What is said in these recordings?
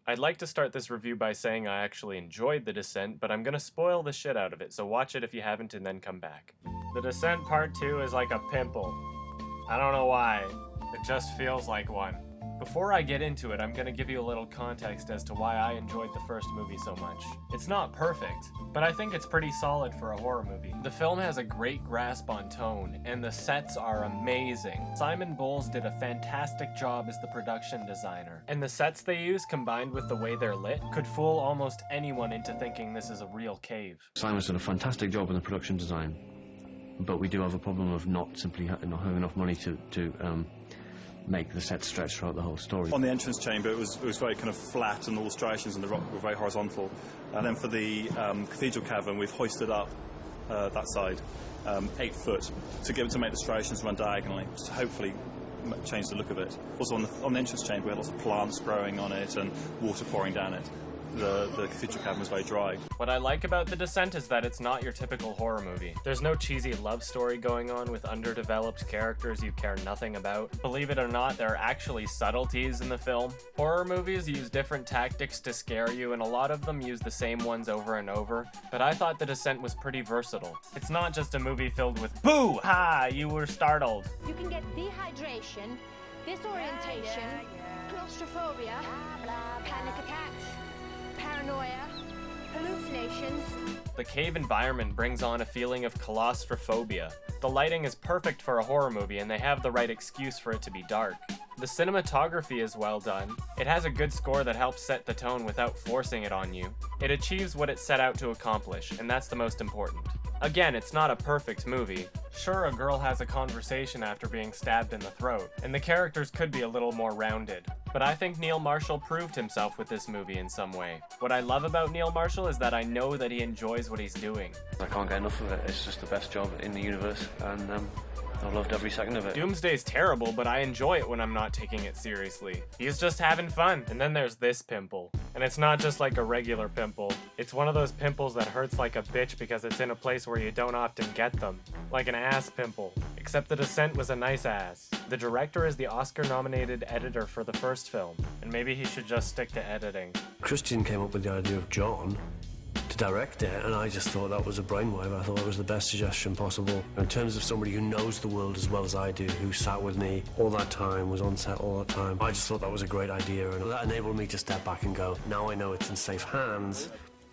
I'd like to start this review by saying I actually enjoyed The Descent, but I'm gonna spoil the shit out of it, so watch it if you haven't and then come back. The Descent Part 2 is like a pimple. I don't know why, it just feels like one. Before I get into it, I'm gonna give you a little context as to why I enjoyed the first movie so much. It's not perfect, but I think it's pretty solid for a horror movie. The film has a great grasp on tone, and the sets are amazing. Simon Bowles did a fantastic job as the production designer, and the sets they use, combined with the way they're lit, could fool almost anyone into thinking this is a real cave. Simon's done a fantastic job in the production design, but we do have a problem of not having enough money to make the set stretch throughout the whole story. On the entrance chamber, it was very kind of flat, and all the striations in the rock were very horizontal. And then for the cathedral cavern, we've hoisted up that side 8 foot to make the striations run diagonally, to hopefully change the look of it. Also on the entrance chamber, we had lots of plants growing on it and water pouring down it. The cathedral cavern was very dry. What I like about The Descent is that it's not your typical horror movie. There's no cheesy love story going on with underdeveloped characters you care nothing about. Believe it or not, there are actually subtleties in the film. Horror movies use different tactics to scare you, and a lot of them use the same ones over and over, but I thought The Descent was pretty versatile. It's not just a movie filled with boo! Ha! You were startled. You can get dehydration, disorientation, claustrophobia, panic attacks, paranoia, hallucinations. The cave environment brings on a feeling of claustrophobia. The lighting is perfect for a horror movie, and they have the right excuse for it to be dark. The cinematography is well done. It has a good score that helps set the tone without forcing it on you. It achieves what it set out to accomplish, and that's the most important. Again, it's not a perfect movie. Sure, a girl has a conversation after being stabbed in the throat, and the characters could be a little more rounded. But I think Neil Marshall proved himself with this movie in some way. What I love about Neil Marshall is that I know that he enjoys what he's doing. I can't get enough of it. It's just the best job in the universe, and I've loved every second of it. Doomsday's terrible, but I enjoy it when I'm not taking it seriously. He's just having fun. And then there's this pimple. And it's not just like a regular pimple. It's one of those pimples that hurts like a bitch because it's in a place where you don't often get them. Like an ass pimple. Except The Descent was a nice ass. The director is the Oscar-nominated editor for the first film, and maybe he should just stick to editing. Christian came up with the idea of John to direct it, and I just thought that was a brainwave. I thought it was the best suggestion possible. In terms of somebody who knows the world as well as I do, who sat with me all that time, was on set all that time, I just thought that was a great idea, and that enabled me to step back and go, now I know it's in safe hands.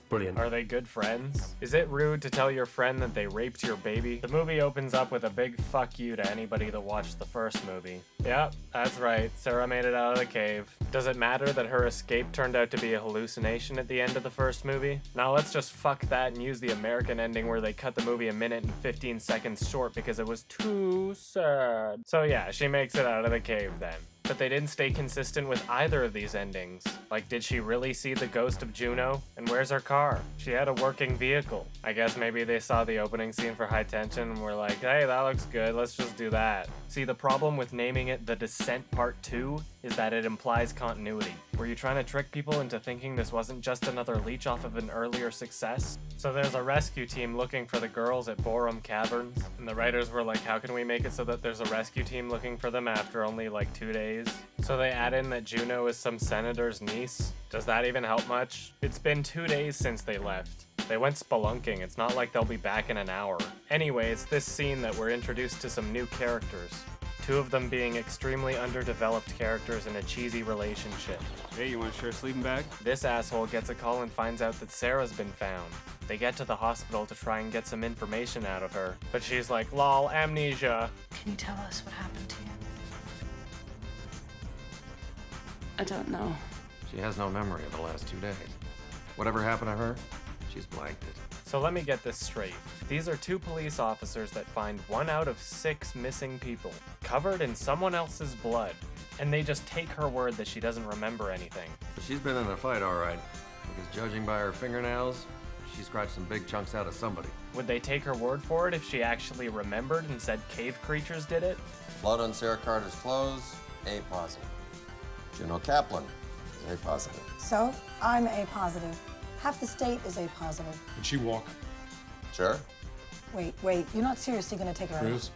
Brilliant. Are they good friends? Is it rude to tell your friend that they raped your baby? The movie opens up with a big fuck you to anybody that watched the first movie. Yep, that's right, Sarah made it out of the cave. Does it matter that her escape turned out to be a hallucination at the end of the first movie? Now let's just fuck that and use the American ending where they cut the movie a minute and 15 seconds short because it was too sad. So yeah, she makes it out of the cave then. But they didn't stay consistent with either of these endings. Like, did she really see the ghost of Juno? And where's her car? She had a working vehicle. I guess maybe they saw the opening scene for High Tension and were like, hey, that looks good, let's just do that. See, the problem with naming it The Descent Part 2 is that it implies continuity. Were you trying to trick people into thinking this wasn't just another leech off of an earlier success? So there's a rescue team looking for the girls at Borum Caverns, and the writers were like, how can we make it so that there's a rescue team looking for them after only like 2 days? So they add in that Juno is some senator's niece. Does that even help much? It's been 2 days since they left. They went spelunking, it's not like they'll be back in an hour. Anyway, it's this scene that we're introduced to some new characters. 2 of them being extremely underdeveloped characters in a cheesy relationship. Hey, you want to share a sleeping bag? This asshole gets a call and finds out that Sarah's been found. They get to the hospital to try and get some information out of her, but she's like, lol, amnesia. Can you tell us what happened to you? I don't know. She has no memory of the last 2 days. Whatever happened to her, she's blanked it. So let me get this straight. These are 2 police officers that find 1 out of 6 missing people, covered in someone else's blood, and they just take her word that she doesn't remember anything. She's been in a fight, all right. Because judging by her fingernails, she scratched some big chunks out of somebody. Would they take her word for it if she actually remembered and said cave creatures did it? Blood on Sarah Carter's clothes, A positive. Juno Kaplan is A positive. So, I'm A positive. Half the state is A positive. Can she walk? Sure. Wait, you're not seriously gonna take her out? Cruz,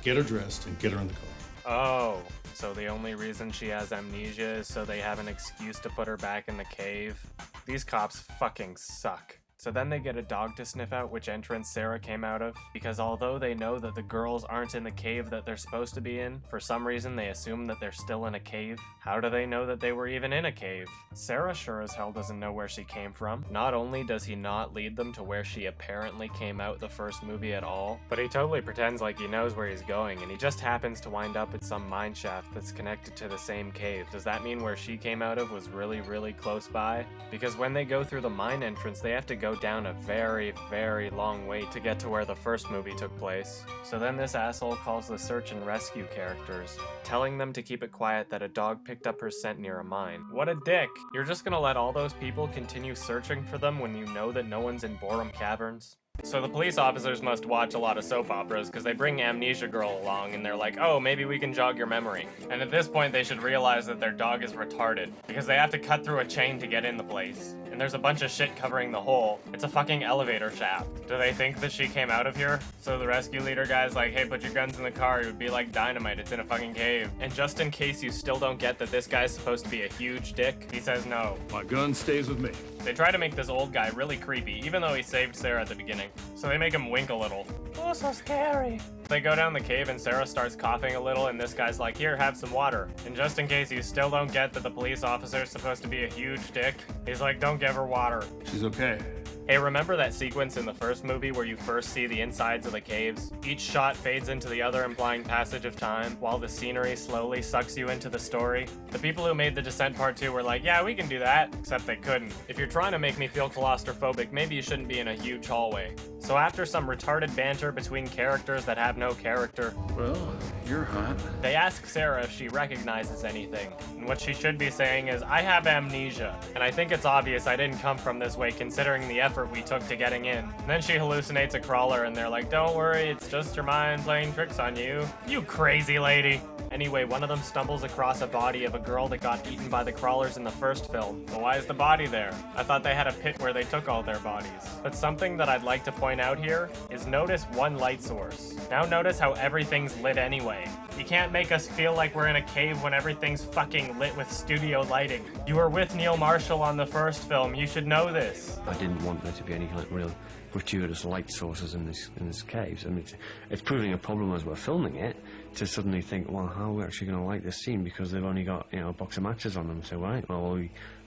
get her dressed and get her in the car. Oh, so the only reason she has amnesia is so they have an excuse to put her back in the cave? These cops fucking suck. So then they get a dog to sniff out which entrance Sarah came out of, because although they know that the girls aren't in the cave that they're supposed to be in, for some reason they assume that they're still in a cave. How do they know that they were even in a cave? Sarah sure as hell doesn't know where she came from. Not only does he not lead them to where she apparently came out the first movie at all, but he totally pretends like he knows where he's going, and he just happens to wind up at some mine shaft that's connected to the same cave. Does that mean where she came out of was really, really close by? Because when they go through the mine entrance, they have to go down a very, very long way to get to where the first movie took place. So then this asshole calls the search and rescue characters, telling them to keep it quiet that a dog picked up her scent near a mine. What a dick! You're just gonna let all those people continue searching for them when you know that no one's in Borum Caverns? So the police officers must watch a lot of soap operas because they bring Amnesia Girl along and they're like, oh, maybe we can jog your memory. And at this point they should realize that their dog is retarded because they have to cut through a chain to get in the place. And there's a bunch of shit covering the hole. It's a fucking elevator shaft. Do they think that she came out of here? So the rescue leader guy's like, hey, put your guns in the car. It would be like dynamite. It's in a fucking cave. And just in case you still don't get that this guy's supposed to be a huge dick, he says no. My gun stays with me. They try to make this old guy really creepy, even though he saved Sarah at the beginning. So they make him wink a little. Oh, so scary. They go down the cave and Sarah starts coughing a little and this guy's like, here, have some water. And just in case you still don't get that the police officer is supposed to be a huge dick, he's like, don't give her water. She's okay. Hey, remember that sequence in the first movie where you first see the insides of the caves? Each shot fades into the other, implying passage of time, while the scenery slowly sucks you into the story. The people who made The Descent Part 2 were like, yeah, we can do that, except they couldn't. If you're trying to make me feel claustrophobic, maybe you shouldn't be in a huge hallway. So after some retarded banter between characters that have no character, Well, you're hot. they ask Sarah if she recognizes anything. And what she should be saying is, I have amnesia. And I think it's obvious I didn't come from this way considering the effort we took to getting in. And then she hallucinates a crawler and they're like, don't worry, it's just your mind playing tricks on you. You crazy lady. Anyway, one of them stumbles across a body of a girl that got eaten by the crawlers in the first film. But why is the body there? I thought they had a pit where they took all their bodies. But something that I'd like to point out here is notice one light source. Now notice how everything's lit anyway. You can't make us feel like we're in a cave when everything's fucking lit with studio lighting. You were with Neil Marshall on the first film, you should know this. I didn't want there to be any kind of real gratuitous light sources in this caves. I mean, it's proving a problem as we're filming it to suddenly think, well, how are we actually going to light this scene because they've only got, you know, a box of matches on them. So, right, well,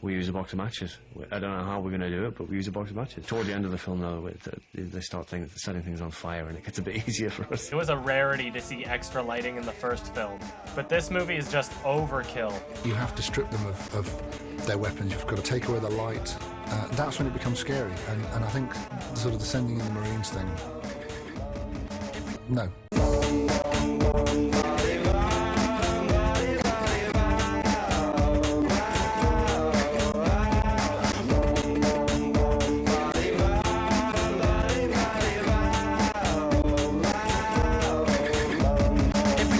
we use a box of matches. I don't know how we're going to do it, but we use a box of matches. Toward the end of the film, though, they start setting things on fire, and it gets a bit easier for us. It was a rarity to see extra lighting in the first film, but this movie is just overkill. You have to strip them of their weapons. You've got to take away the light. That's when it becomes scary, and I think sort of the sending in the Marines thing, no.